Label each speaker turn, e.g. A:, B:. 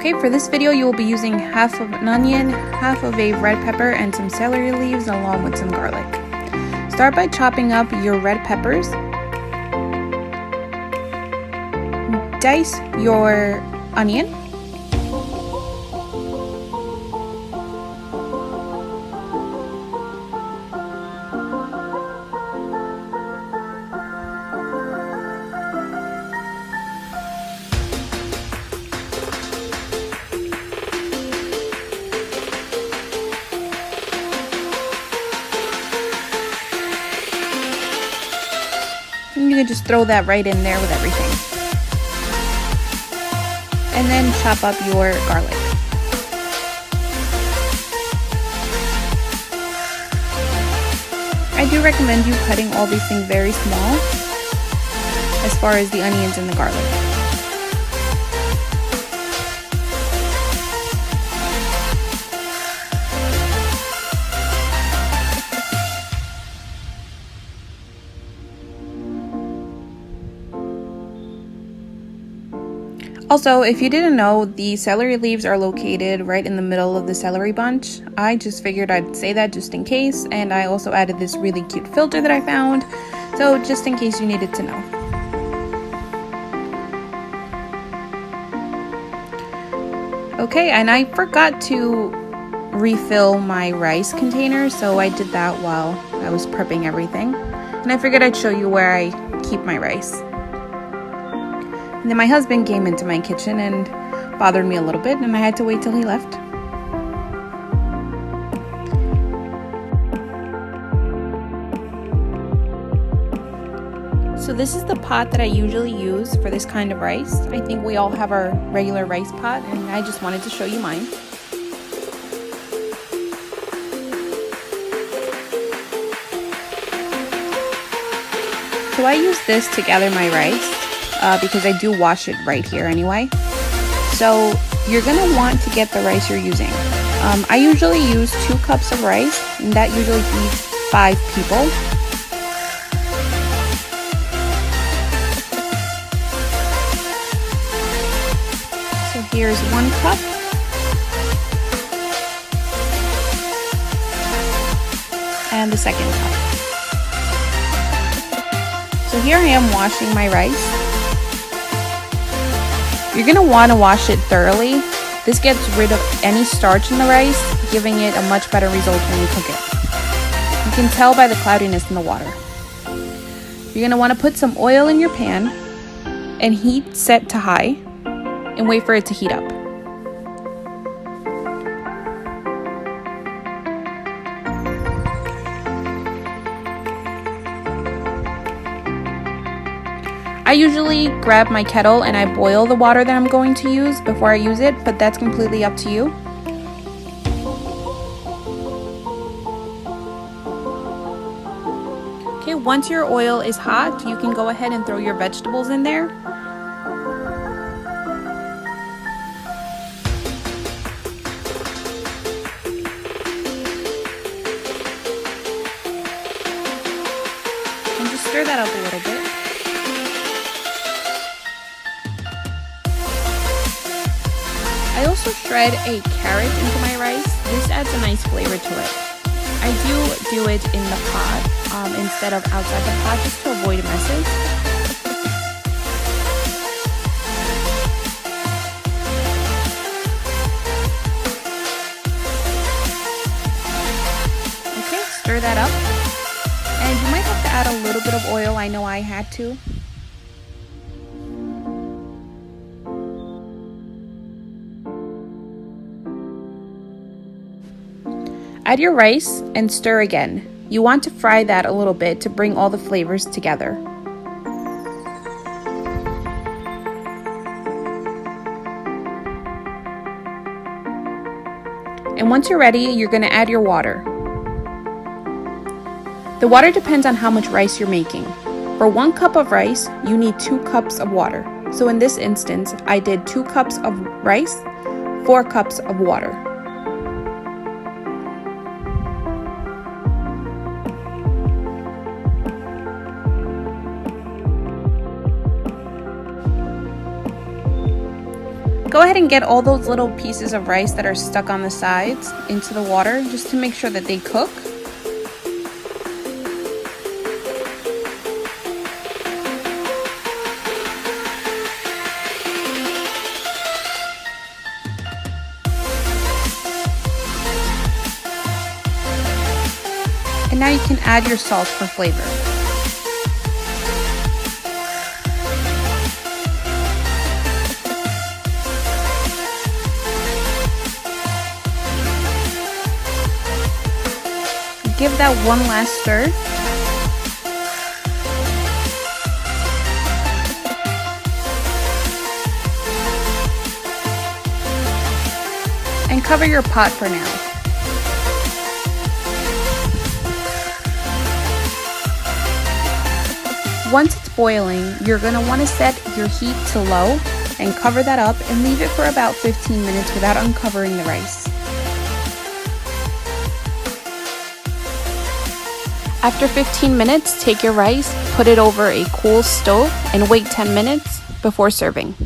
A: Okay, for this video you will be using half of an onion, half of a red pepper, and some celery leaves along with some garlic. Start by chopping up your red peppers. Dice your onion. And you can just throw that right in there with everything. And then chop up your garlic. I do recommend you cutting all these things very small as far as the onions and the garlic. Also, if you didn't know, the celery leaves are located right in the middle of the celery bunch. I just figured I'd say that just in case, and I also added this really cute filter that I found, so just in case you needed to know. Okay, and I forgot to refill my rice container, so I did that while I was prepping everything. And I figured I'd show you where I keep my rice. And then my husband came into my kitchen and bothered me a little bit, and I had to wait till he left. So this is the pot that I usually use for this kind of rice. I think we all have our regular rice pot, and I just wanted to show you mine. So I use this to gather my rice. Because I do wash it right here anyway. So you're gonna want to get the rice you're using. I usually use 2 cups of rice, and that usually feeds 5 people. So here's 1 cup. And the second cup. So here I am washing my rice. You're going to want to wash it thoroughly. This gets rid of any starch in the rice, giving it a much better result when you cook it. You can tell by the cloudiness in the water. You're going to want to put some oil in your pan and heat set to high and wait for it to heat up. I usually grab my kettle and I boil the water that I'm going to use before I use it, but that's completely up to you. Okay, once your oil is hot, you can go ahead and throw your vegetables in there. And just stir that up a little bit. I also shred a carrot into my rice. This adds a nice flavor to it. I do it in the pot instead of outside the pot just to avoid messes. Okay, stir that up. And you might have to add a little bit of oil. I know I had to. Add your rice and stir again. You want to fry that a little bit to bring all the flavors together. And once you're ready, you're going to add your water. The water depends on how much rice you're making. For 1 cup of rice, you need 2 cups of water. So in this instance, I did 2 cups of rice, 4 cups of water. Go ahead and get all those little pieces of rice that are stuck on the sides into the water just to make sure that they cook. And now you can add your salt for flavor. Give that one last stir. And cover your pot for now. Once it's boiling, you're going to want to set your heat to low and cover that up and leave it for about 15 minutes without uncovering the rice. After 15 minutes, take your rice, put it over a cool stove, and wait 10 minutes before serving.